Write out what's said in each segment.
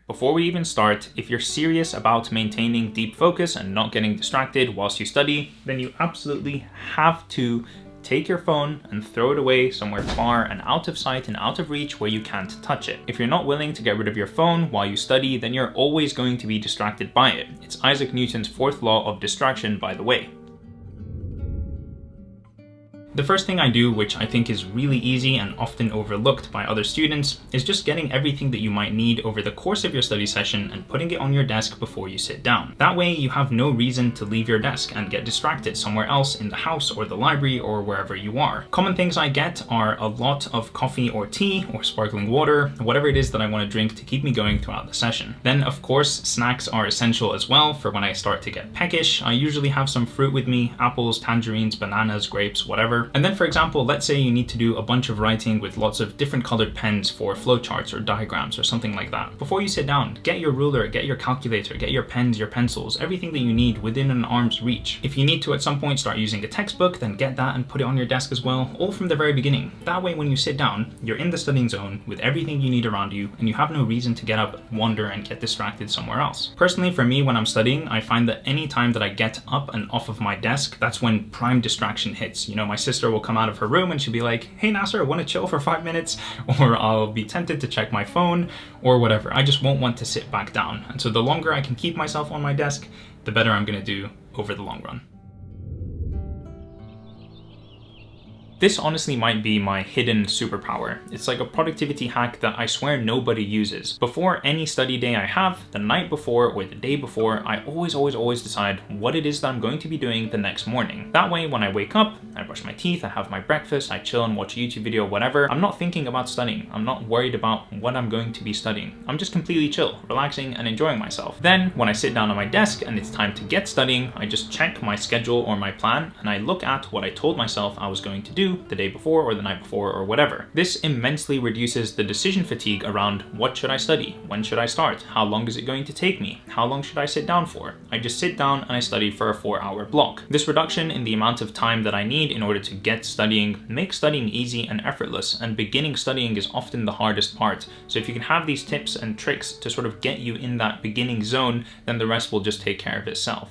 Before we even start, if you're serious about maintaining deep focus and not getting distracted whilst you study, then you absolutely have to take your phone and throw it away somewhere far and out of sight and out of reach where you can't touch it. If you're not willing to get rid of your phone while you study, then you're always going to be distracted by it. It's Isaac Newton's fourth law of distraction, by the way. The first thing I do, which I think is really easy and often overlooked by other students, is just getting everything that you might need over the course of your study session and putting it on your desk before you sit down. That way you have no reason to leave your desk and get distracted somewhere else in the house or the library or wherever you are. Common things I get are a lot of coffee or tea or sparkling water, whatever it is that I want to drink to keep me going throughout the session. Then of course, snacks are essential as well for when I start to get peckish. I usually have some fruit with me, apples, tangerines, bananas, grapes, whatever. And then for example, let's say you need to do a bunch of writing with lots of different colored pens for flowcharts or diagrams or something like that. Before you sit down, get your ruler, get your calculator, get your pens, your pencils, everything that you need within an arm's reach. If you need to at some point start using a textbook, then get that and put it on your desk as well, all from the very beginning. That way when you sit down, you're in the studying zone with everything you need around you and you have no reason to get up, wander and get distracted somewhere else. Personally, for me, when I'm studying, I find that any time that I get up and off of my desk, that's when prime distraction hits. You know, my sister will come out of her room and she'll be like, "Hey Nasser, want to chill for 5 minutes?" Or I'll be tempted to check my phone or whatever. I just won't want to sit back down. And so the longer I can keep myself on my desk, the better I'm going to do over the long run. This honestly might be my hidden superpower. It's like a productivity hack that I swear nobody uses. Before any study day I have, the night before or the day before, I always decide what it is that I'm going to be doing the next morning. That way, when I wake up, I brush my teeth, I have my breakfast, I chill and watch a YouTube video, whatever, I'm not thinking about studying. I'm not worried about what I'm going to be studying. I'm just completely chill, relaxing and enjoying myself. Then, when I sit down on my desk and it's time to get studying, I just check my schedule or my plan and I look at what I told myself I was going to do the day before or the night before or whatever. This immensely reduces the decision fatigue around what should I study, when should I start, how long is it going to take me, how long should I sit down for. I just sit down and I study for a 4-hour block. This reduction in the amount of time that I need in order to get studying makes studying easy and effortless, and beginning studying is often the hardest part. So if you can have these tips and tricks to sort of get you in that beginning zone, then the rest will just take care of itself.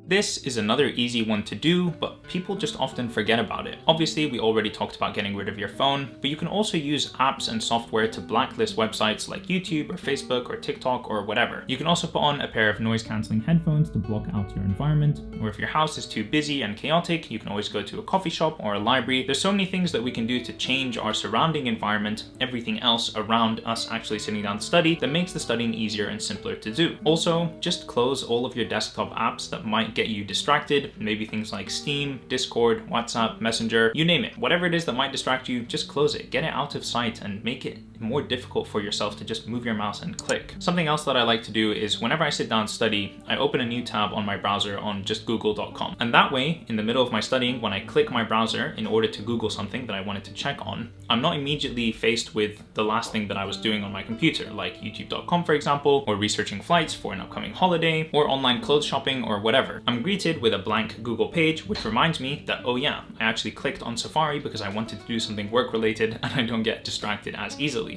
This is another easy one to do, but people just often forget about it. Obviously, we already talked about getting rid of your phone, but you can also use apps and software to blacklist websites like YouTube or Facebook or TikTok or whatever. You can also put on a pair of noise-canceling headphones to block out your environment, or if your house is too busy and chaotic, you can always go to a coffee shop or a library. There's so many things that we can do to change our surrounding environment, everything else around us actually sitting down to study, that makes the studying easier and simpler to do. Also, just close all of your desktop apps that might get you distracted, maybe things like Steam, Discord, WhatsApp, Messenger, you name it. Whatever it is that might distract you, just close it, get it out of sight and make it more difficult for yourself to just move your mouse and click. Something else that I like to do is whenever I sit down to study, I open a new tab on my browser on just google.com. And that way, in the middle of my studying, when I click my browser in order to Google something that I wanted to check on, I'm not immediately faced with the last thing that I was doing on my computer, like youtube.com for example, or researching flights for an upcoming holiday, or online clothes shopping or whatever. I'm greeted with a blank Google page, which reminds me that, oh yeah, I actually clicked on Safari because I wanted to do something work related and I don't get distracted as easily.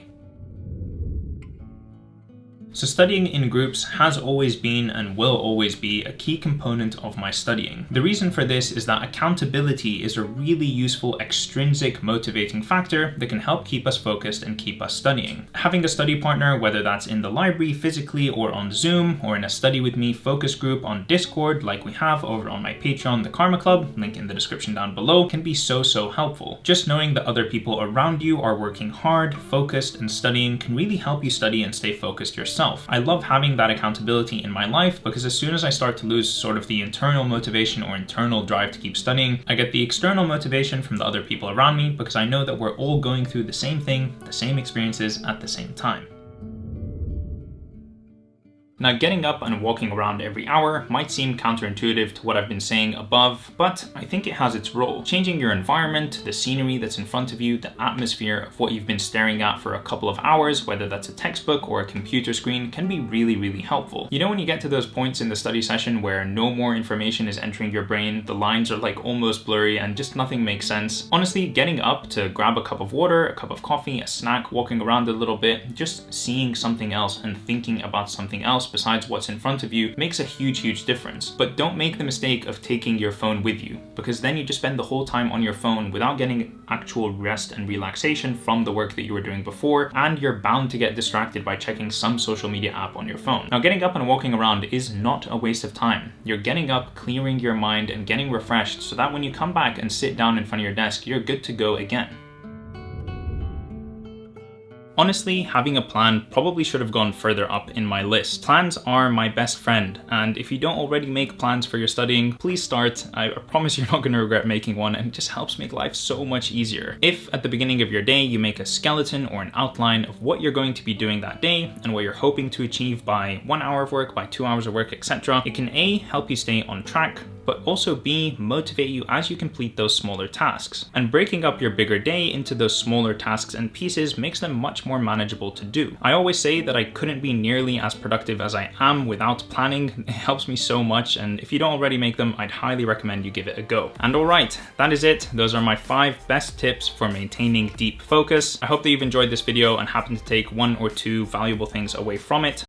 So studying in groups has always been and will always be a key component of my studying. The reason for this is that accountability is a really useful extrinsic motivating factor that can help keep us focused and keep us studying. Having a study partner, whether that's in the library physically or on Zoom, or in a study with me focus group on Discord like we have over on my Patreon, the Kharma Club, link in the description down below, can be so helpful. Just knowing that other people around you are working hard, focused, and studying can really help you study and stay focused yourself. I love having that accountability in my life because as soon as I start to lose sort of the internal motivation or internal drive to keep studying, I get the external motivation from the other people around me because I know that we're all going through the same thing, the same experiences at the same time. Now, getting up and walking around every hour might seem counterintuitive to what I've been saying above, but I think it has its role. Changing your environment, the scenery that's in front of you, the atmosphere of what you've been staring at for a couple of hours, whether that's a textbook or a computer screen, can be really, really helpful. You know, when you get to those points in the study session where no more information is entering your brain, the lines are like almost blurry and just nothing makes sense. Honestly, getting up to grab a cup of water, a cup of coffee, a snack, walking around a little bit, just seeing something else and thinking about something else besides what's in front of you makes a huge difference. But don't make the mistake of taking your phone with you, because then you just spend the whole time on your phone without getting actual rest and relaxation from the work that you were doing before, and you're bound to get distracted by checking some social media app on your phone. Now, getting up and walking around is not a waste of time. You're getting up, clearing your mind, and getting refreshed so that when you come back and sit down in front of your desk, you're good to go again. Honestly, having a plan probably should have gone further up in my list. Plans are my best friend, and if you don't already make plans for your studying, please start. I promise you're not going to regret making one, and it just helps make life so much easier. If at the beginning of your day you make a skeleton or an outline of what you're going to be doing that day and what you're hoping to achieve by 1 hour of work, by 2 hours of work, etc., it can A, help you stay on track, but also B, motivate you as you complete those smaller tasks. And breaking up your bigger day into those smaller tasks and pieces makes them much more manageable to do. I always say that I couldn't be nearly as productive as I am without planning. It helps me so much, and if you don't already make them, I'd highly recommend you give it a go. And alright, that is it. Those are my 5 best tips for maintaining deep focus. I hope that you've enjoyed this video and happened to take 1 or 2 valuable things away from it.